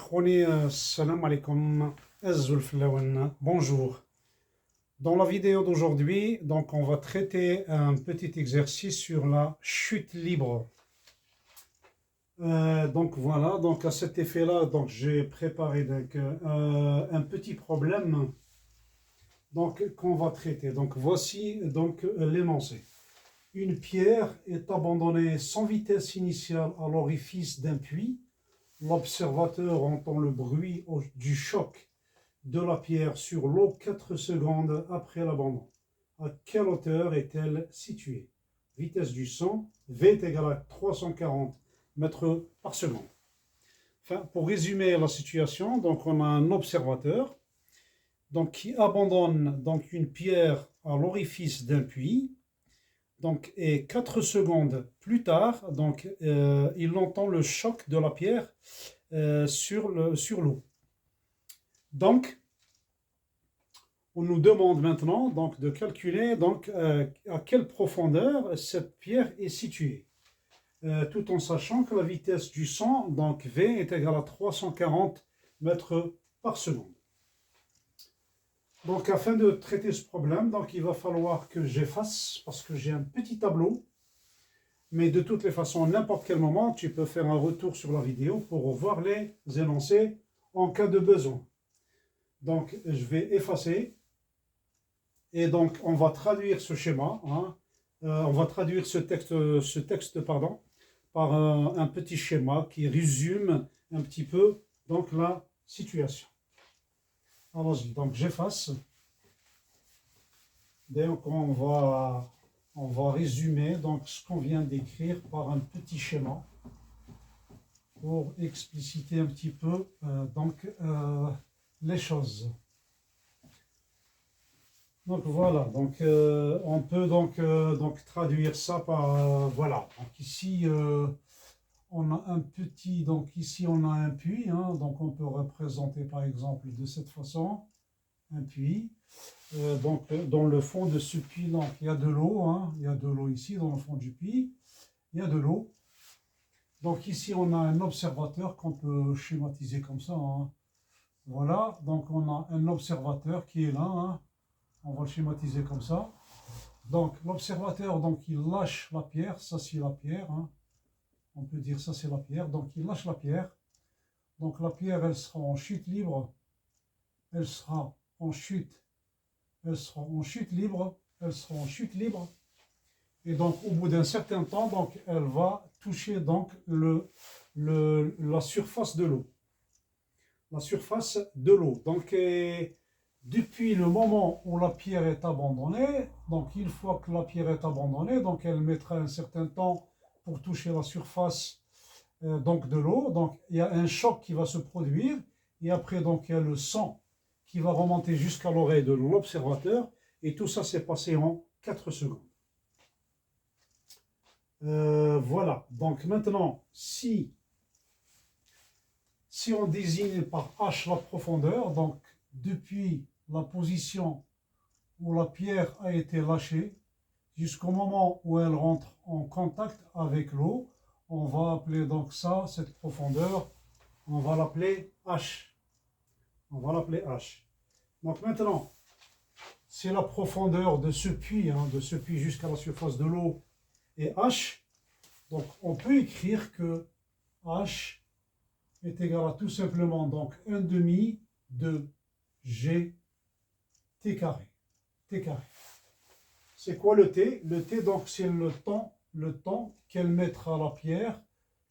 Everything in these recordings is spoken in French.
Akhwani, salam alaikum, Azul Flawan, bonjour. Dans la vidéo d'aujourd'hui, donc on va traiter un petit exercice sur la chute libre. Donc voilà, donc à cet effet-là, donc j'ai préparé un petit problème donc qu'on va traiter. Donc voici donc l'énoncé. Une pierre est abandonnée sans vitesse initiale à l'orifice d'un puits. L'observateur entend le bruit du choc de la pierre sur l'eau 4 secondes après l'abandon. À quelle hauteur est-elle située? Vitesse du son, V est égal à 340 mètres par seconde. Enfin, pour résumer la situation, donc on a un observateur donc, qui abandonne donc, une pierre à l'orifice d'un puits. Donc, et 4 secondes plus tard, donc, il entend le choc de la pierre sur l'eau. Donc, on nous demande maintenant donc, de calculer donc, à quelle profondeur cette pierre est située. Tout en sachant que la vitesse du son, donc V, est égale à 340 mètres par seconde. Donc, afin de traiter ce problème, donc, il va falloir que j'efface, parce que j'ai un petit tableau. Mais de toutes les façons, à n'importe quel moment, tu peux faire un retour sur la vidéo pour voir les énoncés en cas de besoin. Donc, je vais effacer. Et donc, on va traduire ce schéma. On va traduire ce texte par un petit schéma qui résume un petit peu donc, la situation. Allons-y. Donc, j'efface. Donc, on va résumer donc, ce qu'on vient d'écrire par un petit schéma pour expliciter un petit peu les choses. Donc voilà, donc, on peut donc traduire ça par voilà. Donc ici on a un petit, donc ici on a un puits, donc on peut représenter par exemple de cette façon un puits. Donc dans le fond de ce puits, donc il y a de l'eau, il y a de l'eau ici dans le fond du puits, il y a de l'eau. Donc ici on a un observateur qu'on peut schématiser comme ça. Voilà, donc on a un observateur qui est là. On va le schématiser comme ça. Donc l'observateur, donc il lâche la pierre, ça c'est la pierre. On peut dire ça c'est la pierre. Donc il lâche la pierre. Donc la pierre, elle sera en chute libre. Elle sera en chute. Elle sera en chute libre. Elle sera en chute libre. Et donc au bout d'un certain temps, donc elle va toucher donc la surface de l'eau. La surface de l'eau. Donc depuis le moment où la pierre est abandonnée, donc une fois que la pierre est abandonnée, donc elle mettra un certain temps pour toucher la surface donc de l'eau. Donc il y a un choc qui va se produire et après donc il y a le son qui va remonter jusqu'à l'oreille de l'observateur et tout ça s'est passé en 4 secondes. Voilà, donc maintenant si on désigne par H la profondeur, donc depuis la position où la pierre a été lâchée jusqu'au moment où elle rentre en contact avec l'eau, on va appeler donc ça, cette profondeur, on va l'appeler H. On va l'appeler H. Donc maintenant, c'est la profondeur de ce puits, jusqu'à la surface de l'eau et H. Donc on peut écrire que H est égal à tout simplement donc 1 demi de G T carré. T carré. C'est quoi le T? Le T, donc, c'est le temps qu'elle mettra la pierre,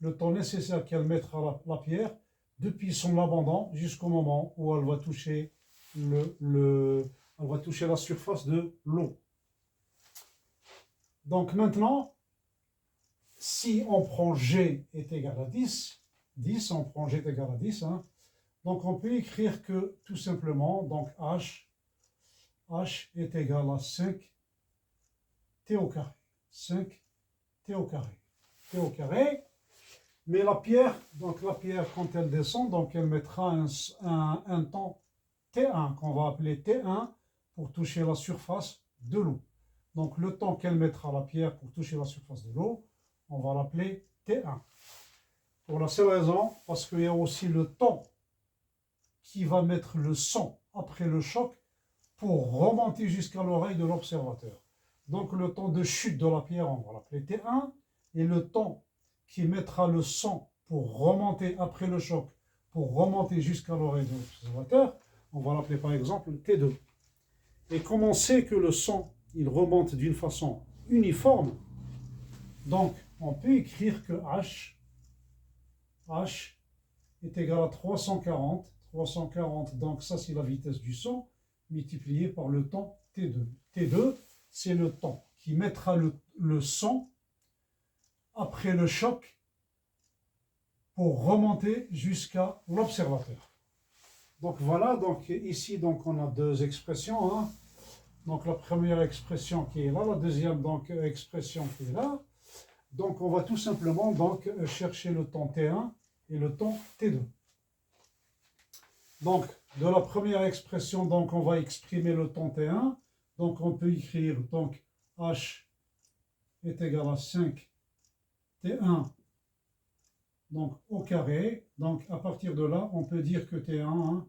le temps nécessaire qu'elle mettra la pierre depuis son abandon jusqu'au moment où elle va toucher elle va toucher la surface de l'eau. Donc maintenant, si on prend G est égal à 10, on prend G est égal à 10, donc on peut écrire que tout simplement, donc H est égal à 5 T au carré. 5 T au carré. T au carré. Mais la pierre, quand elle descend, donc elle mettra un temps T1, qu'on va appeler T1, pour toucher la surface de l'eau. Donc le temps qu'elle mettra la pierre pour toucher la surface de l'eau, on va l'appeler T1. Pour la seule raison, parce qu'il y a aussi le temps qui va mettre le son après le choc pour remonter jusqu'à l'oreille de l'observateur. Donc le temps de chute de la pierre, on va l'appeler T1, et le temps qui mettra le son pour remonter après le choc, pour remonter jusqu'à l'oreille de l'observateur, on va l'appeler par exemple T2. Et comme on sait que le son, il remonte d'une façon uniforme, donc on peut écrire que H est égal à 340. 340, donc ça c'est la vitesse du son, multiplié par le temps T2. T2, c'est le temps qui mettra le son après le choc pour remonter jusqu'à l'observateur. Donc voilà, donc ici donc on a deux expressions. Hein. Donc la première expression qui est là, la deuxième donc expression qui est là. Donc on va tout simplement donc chercher le temps T1 et le temps T2. Donc de la première expression, donc on va exprimer le temps T1. Donc on peut écrire donc H est égal à 5 T1 donc au carré. Donc à partir de là, on peut dire que T1, hein,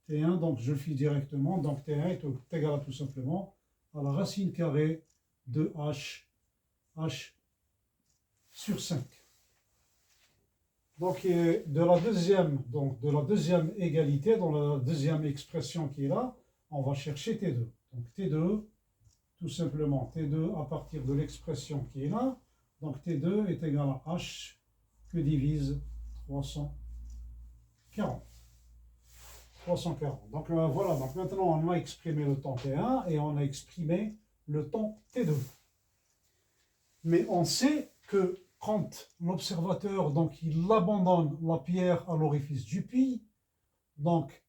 T1, donc je le fais directement, donc T1 est égal à tout simplement à la racine carrée de H sur 5. Donc de la deuxième égalité, dans la deuxième expression qui est là, on va chercher T2. Donc T2, tout simplement T2 à partir de l'expression qui est là. Donc T2 est égal à H que divise 340. 340. Donc voilà, donc maintenant on a exprimé le temps T1 et on a exprimé le temps T2. Mais on sait que quand l'observateur donc il abandonne la pierre à l'orifice du puits, donc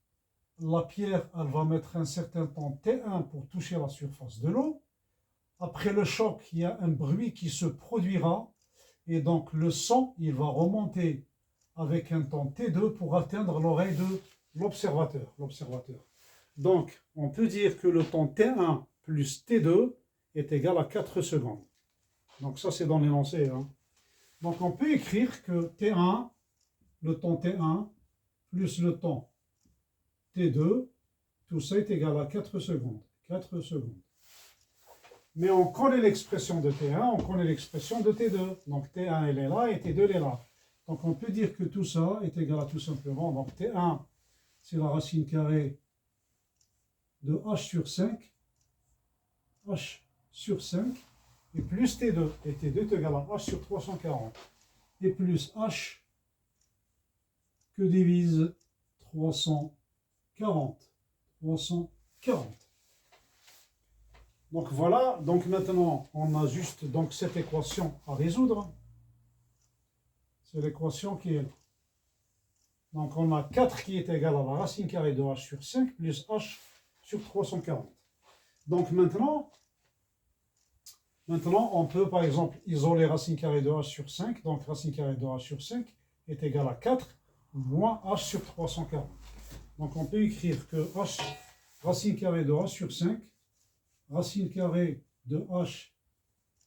la pierre elle va mettre un certain temps T1 pour toucher la surface de l'eau. Après le choc, il y a un bruit qui se produira et donc le son il va remonter avec un temps T2 pour atteindre l'oreille de l'observateur. Donc on peut dire que le temps T1 plus T2 est égal à 4 secondes. Donc ça c'est dans l'énoncé. Hein. Donc on peut écrire que T1, le temps T1 plus le temps T2, tout ça est égal à 4 secondes. 4 secondes. Mais on connaît l'expression de T1, on connaît l'expression de T2. Donc T1 elle est là et T2 elle est là. Donc on peut dire que tout ça est égal à tout simplement. Donc T1 c'est la racine carrée de H sur 5. H sur 5. Et plus T2, et T2 est égal à H sur 340, et plus H que divise 340. 340. Donc voilà, donc maintenant on a juste donc cette équation à résoudre. C'est l'équation qui est là. Donc on a 4 qui est égal à la racine carrée de H sur 5 plus H sur 340. Donc maintenant, on peut par exemple isoler racine carrée de H sur 5. Donc racine carrée de H sur 5 est égal à 4 moins H sur 340. Donc on peut écrire que H, racine carrée de H sur 5, racine carrée de H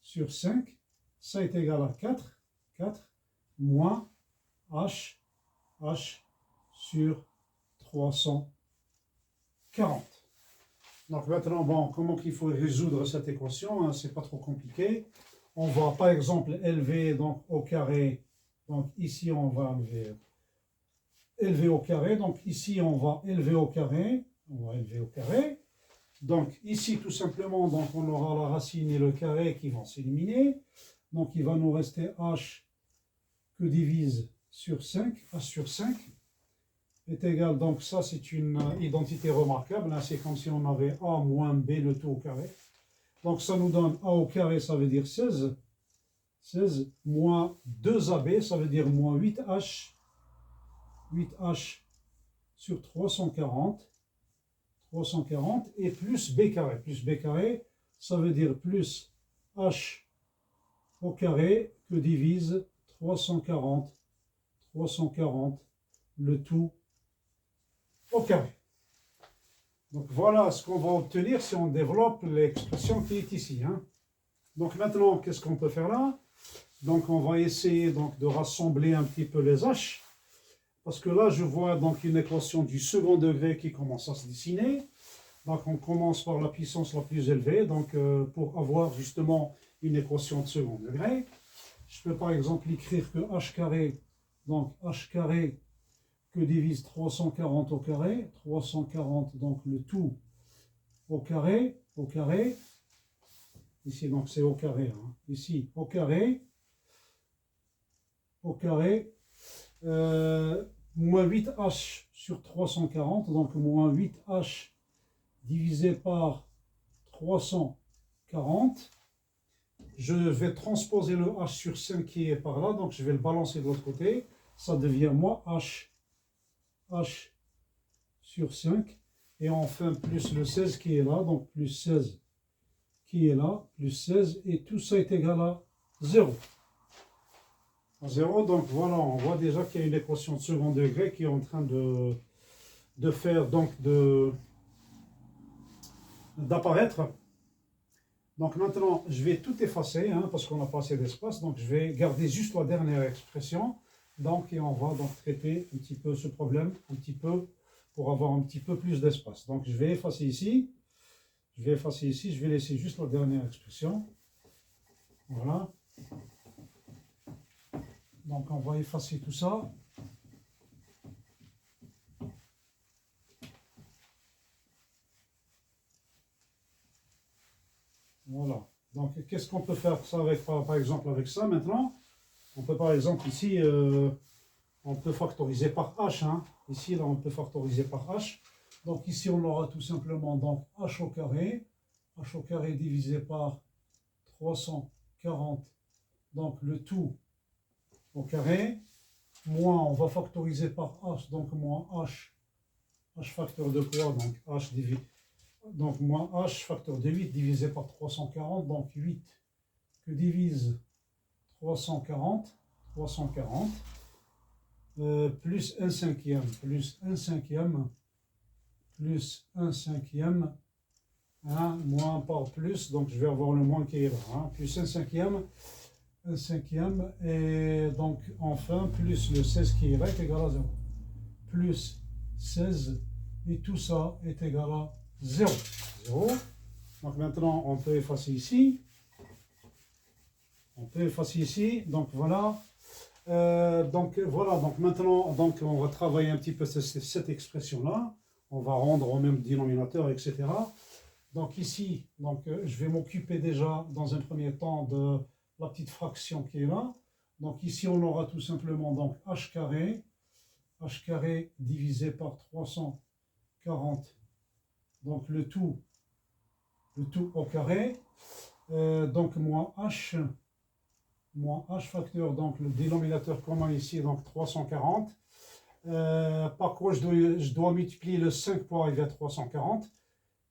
sur 5, ça est égal à 4 moins H sur 340. Donc maintenant, bon, comment qu'il faut résoudre cette équation, hein, c'est pas trop compliqué. On va par exemple élever donc au carré, donc ici on va élever au carré, donc ici on va élever au carré, Donc ici tout simplement, donc on aura la racine et le carré qui vont s'éliminer. Donc il va nous rester H que divise sur 5, H sur 5. Est égal, donc ça c'est une identité remarquable, hein, c'est comme si on avait A moins B le tout au carré. Donc ça nous donne A au carré, ça veut dire 16, 16 moins 2AB, ça veut dire moins 8H sur 340, et plus B carré, ça veut dire plus H au carré que divise 340, le tout au carré. Donc voilà ce qu'on va obtenir si on développe l'expression qui est ici. Hein. Donc maintenant, qu'est-ce qu'on peut faire là? Donc on va essayer donc, de rassembler un petit peu les H. parce que là, je vois donc une équation du second degré qui commence à se dessiner. Donc, on commence par la puissance la plus élevée, donc pour avoir justement une équation de second degré. Je peux par exemple écrire que h carré, donc h carré que divise 340 au carré, 340 donc le tout au carré, ici donc c'est au carré, hein. Ici au carré, moins 8h sur 340, donc moins 8h divisé par 340. Je vais transposer le h sur 5 qui est par là, donc je vais le balancer de l'autre côté. Ça devient moins h sur 5. Et enfin, plus le 16 qui est là, donc plus 16 qui est là, plus 16. Et tout ça est égal à 0. À 0, donc voilà, on voit déjà qu'il y a une équation de second degré qui est en train de faire, donc d'apparaître. Donc maintenant, je vais tout effacer, hein, parce qu'on n'a pas assez d'espace. Donc je vais garder juste la dernière expression. Donc, et on va donc traiter un petit peu ce problème, un petit peu, pour avoir un petit peu plus d'espace. Donc je vais effacer ici. Je vais laisser juste la dernière expression. Voilà. Donc on va effacer tout ça. Voilà. Donc, qu'est-ce qu'on peut faire ça avec, par exemple, avec ça maintenant? On peut par exemple ici, on peut factoriser par h. Hein. Ici, là, on peut factoriser par h. Donc ici, on aura tout simplement donc h au carré divisé par 340, donc le tout au carré, moins, on va factoriser par h, donc moins h facteur de quoi? Donc h divisé. Donc moins h facteur de 8 divisé par 340, donc 8 que divise 340, plus 1 cinquième, hein, moins par plus, donc je vais avoir le moins qui est là, hein, plus 1 cinquième, et donc enfin plus le 16 qui est là est égal à 0. Plus 16, et tout ça est égal à 0. Donc maintenant, on peut effacer ici. Donc voilà. Donc maintenant, donc, on va travailler un petit peu cette expression-là. On va rendre au même dénominateur, etc. Donc ici, donc, je vais m'occuper déjà dans un premier temps de la petite fraction qui est là. Donc ici, on aura tout simplement donc h carré divisé par 340, donc le tout au carré, donc moins h facteur, donc le dénominateur commun ici, donc 340. Par quoi je dois multiplier le 5 pour arriver à 340?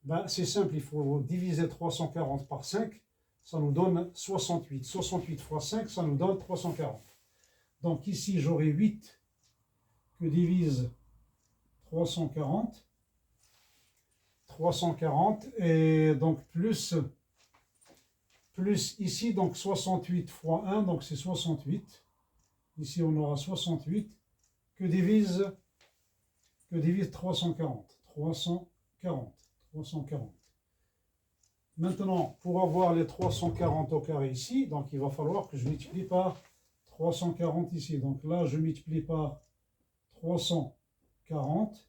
Ben, c'est simple, il faut diviser 340 par 5, ça nous donne 68. 68 fois 5, ça nous donne 340. Donc ici, j'aurai 8 que divise 340, et donc plus ici, donc 68 fois 1, donc c'est 68. Ici, on aura 68 que divise 340. Maintenant, pour avoir les 340 au carré ici, donc il va falloir que je multiplie par 340 ici. Donc là, je multiplie par 340.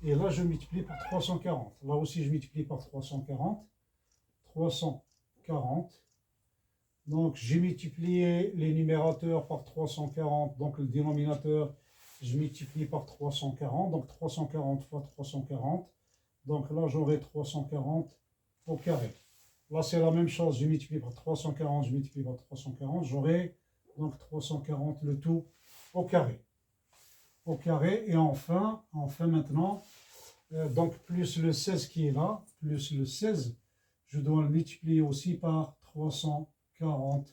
Et là, je multiplie par 340. Là aussi, je multiplie par 340. Donc, j'ai multiplié les numérateurs par 340. Donc, le dénominateur, je multiplie par 340. Donc, 340 fois 340. Donc, là, j'aurai 340 au carré. Là, c'est la même chose. Je multiplie par 340. J'aurai donc 340 le tout au carré. Et enfin maintenant, donc plus le 16 qui est là, je dois le multiplier aussi par 340,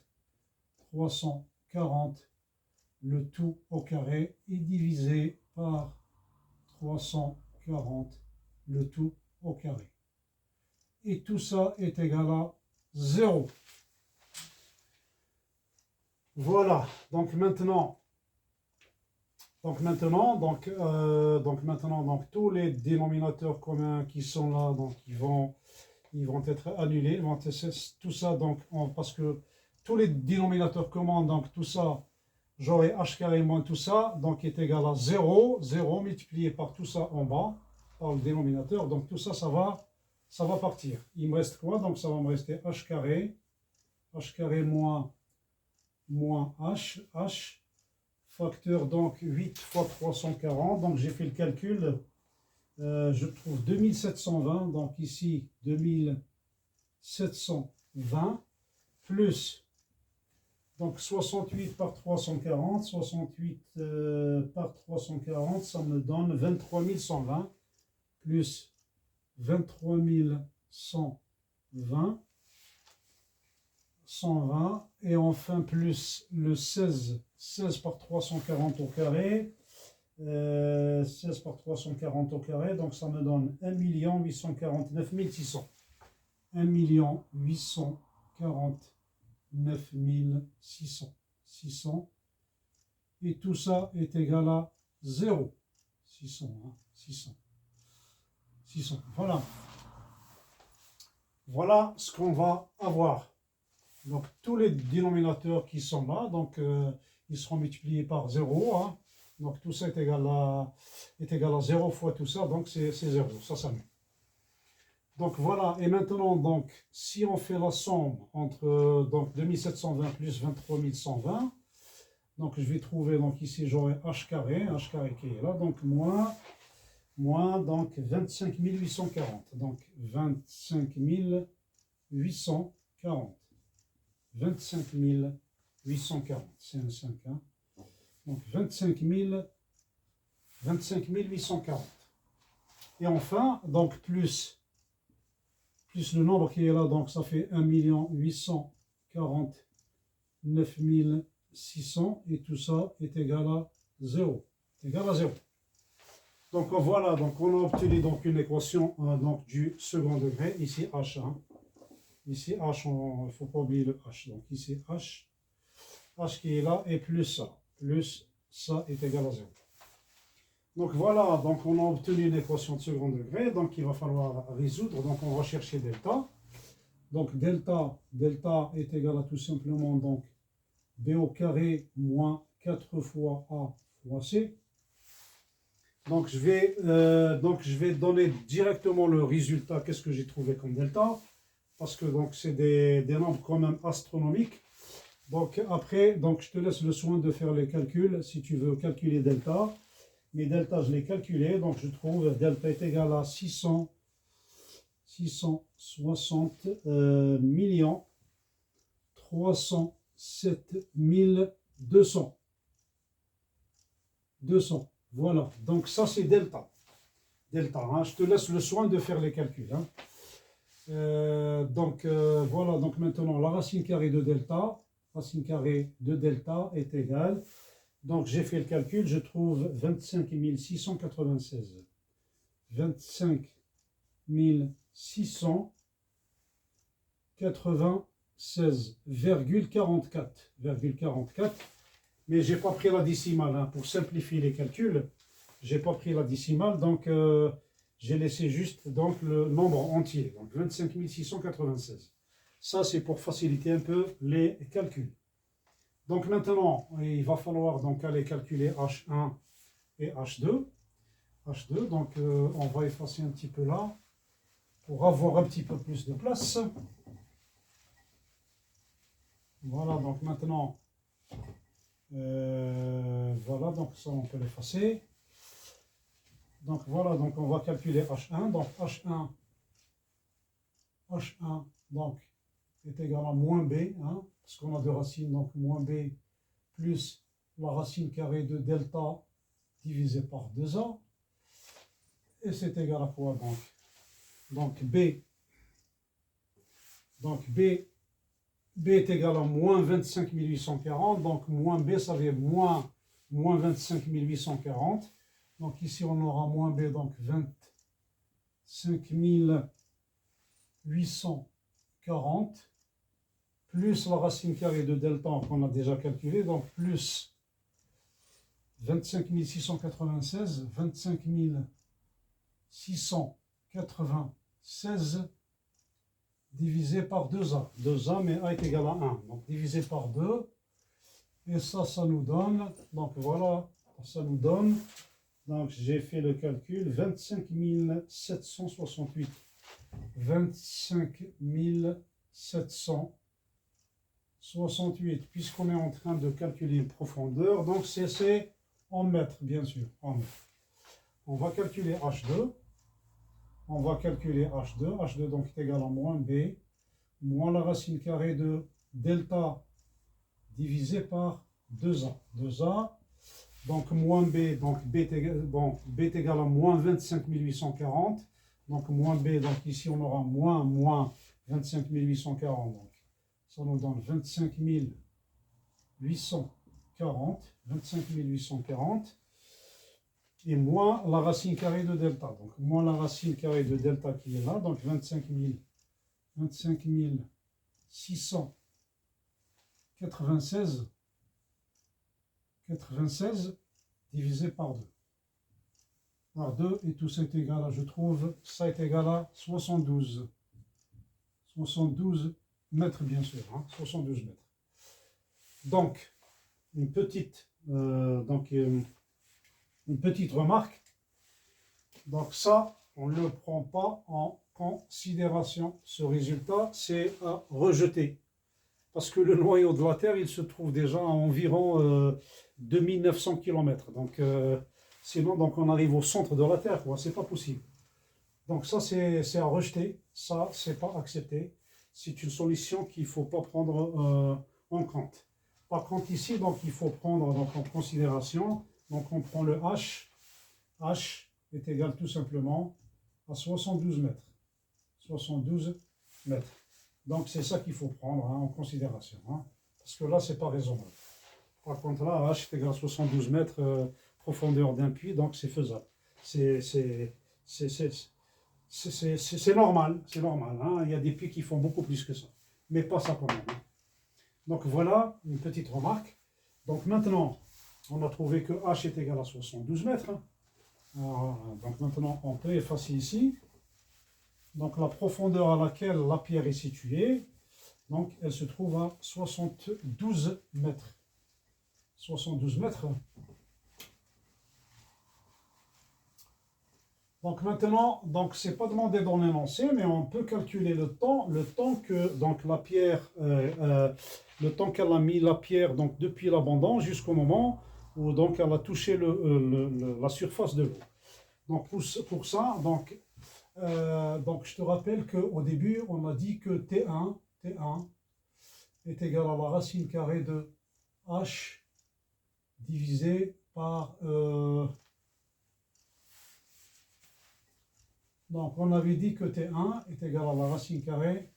le tout au carré, et divisé par 340, le tout au carré. Et tout ça est égal à 0. Voilà, donc maintenant, Donc tous les dénominateurs communs qui sont là, donc ils vont être annulés. Tout ça, parce que tous les dénominateurs communs, donc tout ça, j'aurai h carré moins tout ça, donc est égal à 0, 0 multiplié par tout ça en bas, par le dénominateur. Donc tout ça, ça va partir. Il me reste quoi? Donc ça va me rester h carré moins h, facteur donc 8 fois 340, donc j'ai fait le calcul, je trouve 2720, donc ici 2720, plus donc 68 par 340, 68 par 340, ça me donne 23 120, plus 23 120, et enfin plus le 16 par 340 au carré, 16 par 340 au carré, donc ça me donne 1 849 600. 1 849 600. Et tout ça est égal à 0. 600, hein, 600. Voilà. Voilà ce qu'on va avoir. Donc tous les dénominateurs qui sont là, donc ils seront multipliés par 0. Hein. Donc tout ça est égal à 0 fois tout ça, donc c'est 0, ça s'annule. Donc voilà, et maintenant, donc, si on fait la somme entre donc 2720 plus 23 120, donc je vais trouver, donc ici j'aurai h carré qui est là, donc moins donc 25 840, donc 25 840. 25 840, c'est un 5, hein. Donc 25 840. Et enfin, donc plus le nombre qui est là, donc ça fait 1 849 600, et tout ça est égal à 0. Donc voilà, donc on a obtenu donc une équation donc, du second degré, ici h. Hein. Ici h, il ne faut pas oublier le h. Donc ici h qui est là, et plus ça est égal à 0. Donc voilà, donc on a obtenu une équation de second degré, donc il va falloir résoudre, donc on va chercher delta. Donc delta est égal à tout simplement donc b au carré moins 4 fois a fois c. Donc je vais donner directement le résultat, qu'est-ce que j'ai trouvé comme delta, parce que donc c'est des nombres quand même astronomiques. Donc après, donc je te laisse le soin de faire les calculs si tu veux calculer delta. Mais delta, je l'ai calculé, donc je trouve delta est égal à 660 millions 307 200. Voilà, donc ça c'est delta. Hein. Je te laisse le soin de faire les calculs. Hein. Voilà, donc maintenant la racine carrée de delta est égale. Donc j'ai fait le calcul, je trouve 25 696. 25 696,44. Mais je n'ai pas pris la décimale. Hein. Pour simplifier les calculs, je n'ai pas pris la décimale. Donc j'ai laissé juste donc, le nombre entier. Donc 25 696. Ça c'est pour faciliter un peu les calculs. Donc maintenant, il va falloir donc aller calculer H1 et H2. Donc on va effacer un petit peu là pour avoir un petit peu plus de place. Voilà, donc maintenant, voilà, donc ça on peut l'effacer. Donc voilà, donc on va calculer H1. Donc H1 donc, est égal à moins B, hein, parce qu'on a deux racines, donc moins B plus la racine carrée de delta divisé par 2A. Et c'est égal à quoi donc? Donc B est égal à moins 25 840, donc moins B ça veut moins 25 840. Donc ici on aura moins B, donc 25 840, plus la racine carrée de delta qu'on a déjà calculé, donc plus 25 696, 25 696 divisé par 2A. 2A, mais A est égal à 1. Donc divisé par 2. Et ça nous donne, donc voilà, ça nous donne, donc j'ai fait le calcul, 25 768. 25 768, puisqu'on est en train de calculer une profondeur, donc c'est en mètres, bien sûr, en mètres. On va calculer H2. On va calculer H2. H2 donc est égal à moins B, moins la racine carrée de delta divisé par 2A. 2A, donc moins B, donc B est égal, bon, B est égal à moins 25 840. Donc moins B, donc ici on aura moins 25 840. Donc ça nous donne 25 840. 25 840. Et moins la racine carrée de delta. Donc moins la racine carrée de delta qui est là. Donc 25 696 divisé par 2. Par 2 et tout ça est égal à, je trouve, ça est égal à 72. 72 mètres, bien sûr. Hein, 72 mètres. Donc, une petite remarque. Donc ça, on ne le prend pas en considération. Ce résultat, c'est à rejeter. Parce que le noyau de la Terre, il se trouve déjà à environ 2900 km. Donc, sinon, donc, on arrive au centre de la Terre. C'est pas possible. Donc ça, c'est à rejeter. Ça, c'est pas accepté. C'est une solution qu'il ne faut pas prendre en compte. Par contre, ici, donc, il faut prendre donc, en considération. Donc, on prend le H. H est égal tout simplement à 72 mètres. 72 mètres. Donc, c'est ça qu'il faut prendre en considération. Parce que là, ce n'est pas raisonnable. Par contre, là, H est égal à 72 mètres, profondeur d'un puits, donc c'est faisable. C'est normal. C'est normal. Il y a des puits qui font beaucoup plus que ça. Mais pas ça quand même. Donc, voilà une petite remarque. Donc, maintenant, on a trouvé que H est égal à 72 mètres. Donc maintenant, on peut effacer ici. Donc la profondeur à laquelle la pierre est située, donc elle se trouve à 72 mètres. 72 mètres. Donc maintenant, donc c'est pas demandé dans l'énoncé, mais on peut calculer le temps que donc la pierre, le temps qu'elle a mis la pierre donc depuis l'abandon jusqu'au moment où donc elle a touché la surface de l'eau. Donc pour ça, donc je te rappelle qu'au début, on a dit que T1 est égal à la racine carrée de H divisé par... donc on avait dit que T1 est égal à la racine carrée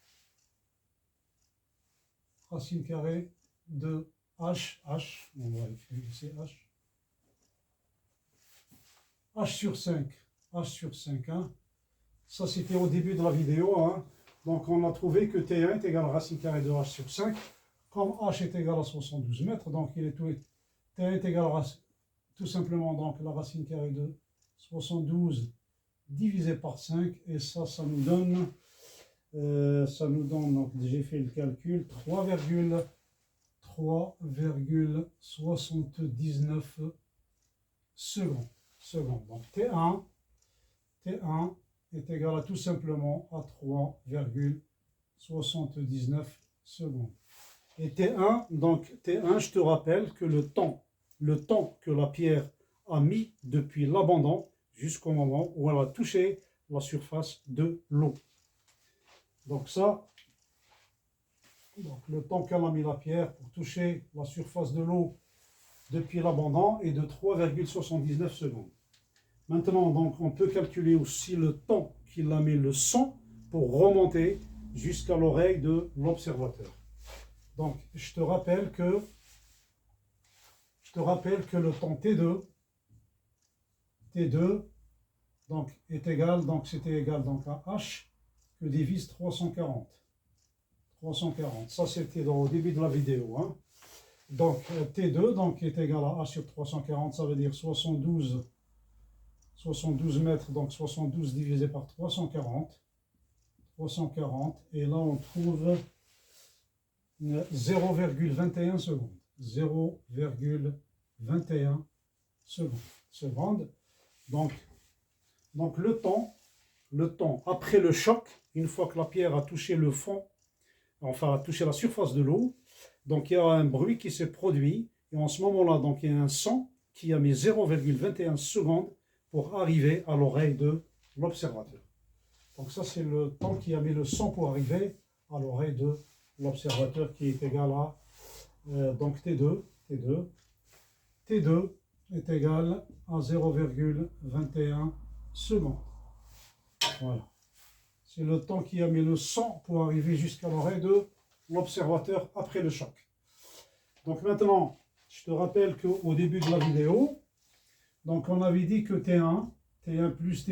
de H, on va écrire ici H sur 5, hein. Ça c'était au début de la vidéo, hein. Donc on a trouvé que T1 est égal à racine carrée de H sur 5, comme H est égal à 72 mètres, donc T1 est égal à tout simplement donc la racine carrée de 72 divisé par 5, et ça nous donne, donc j'ai fait le calcul, 3,79 secondes. Donc T1 est égal à tout simplement à 3,79 secondes. Et T1, je te rappelle que le temps que la pierre a mis depuis l'abandon jusqu'au moment où elle a touché la surface de l'eau. Donc ça, donc le temps qu'elle a mis la pierre pour toucher la surface de l'eau depuis l'abandon est de 3,79 secondes. Maintenant, donc, on peut calculer aussi le temps qu'il a mis le son pour remonter jusqu'à l'oreille de l'observateur. Donc, je te rappelle que le temps T2 donc, est égal, donc c'était égal donc à H que divise 340. Ça, c'était au début de la vidéo. Hein. Donc T2 donc, est égal à A sur 340, ça veut dire 72 mètres, donc 72 divisé par 340, et là on trouve 0,21 secondes. 0,21 secondes. Donc le temps après le choc, une fois que la pierre a touché le fond, enfin a touché la surface de l'eau, donc il y a un bruit qui s'est produit, et en ce moment-là, donc il y a un son qui a mis 0,21 secondes pour arriver à l'oreille de l'observateur. Donc ça c'est le temps qui a mis le son pour arriver à l'oreille de l'observateur, qui est égal à donc T2 est égal à 0,21 secondes. Voilà. C'est le temps qui a mis le son pour arriver jusqu'à l'oreille de l'observateur après le choc. Donc maintenant, je te rappelle qu'au début de la vidéo, donc on avait dit que T1 plus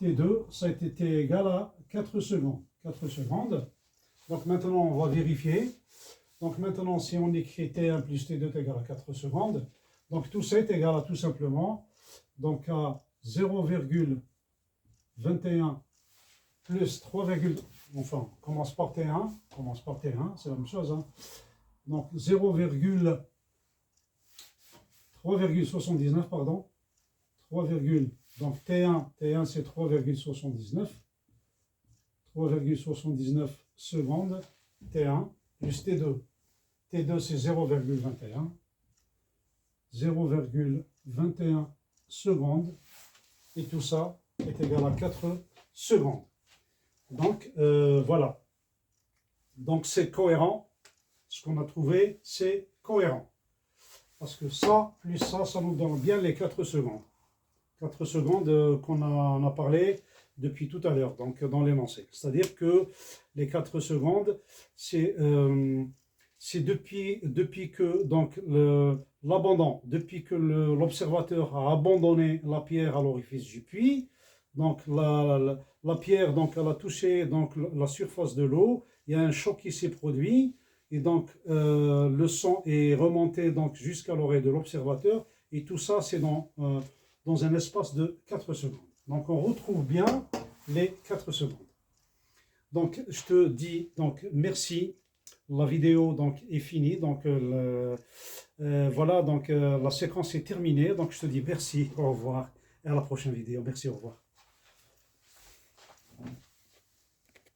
T2, ça a été T égal à 4 secondes. 4 secondes. Donc maintenant, on va vérifier. Donc maintenant, si on écrit T1 plus T2 est égal à 4 secondes, donc tout ça est égal à tout simplement donc à 0,21 plus 3, enfin, on commence par T1, c'est la même chose. Hein. Donc 3,79, pardon. 3, donc T1 c'est 3,79 secondes, T1 plus T2 c'est 0,21 secondes, et tout ça est égal à 4 secondes. Donc voilà, donc c'est cohérent, ce qu'on a trouvé c'est cohérent, parce que ça plus ça nous donne bien les 4 secondes. 4 secondes qu'on a parlé depuis tout à l'heure, donc dans l'énoncé. C'est-à-dire que les 4 secondes, c'est depuis que donc l'abandon, depuis que l'observateur a abandonné la pierre à l'orifice du puits, donc la pierre donc elle a touché donc la surface de l'eau, il y a un choc qui s'est produit, et donc le son est remonté donc jusqu'à l'oreille de l'observateur, et tout ça c'est dans un espace de 4 secondes. Donc on retrouve bien les 4 secondes. Donc je te dis donc merci. La vidéo donc est finie. Donc voilà, donc la séquence est terminée. Donc je te dis merci, au revoir, et à la prochaine vidéo. Merci, au revoir.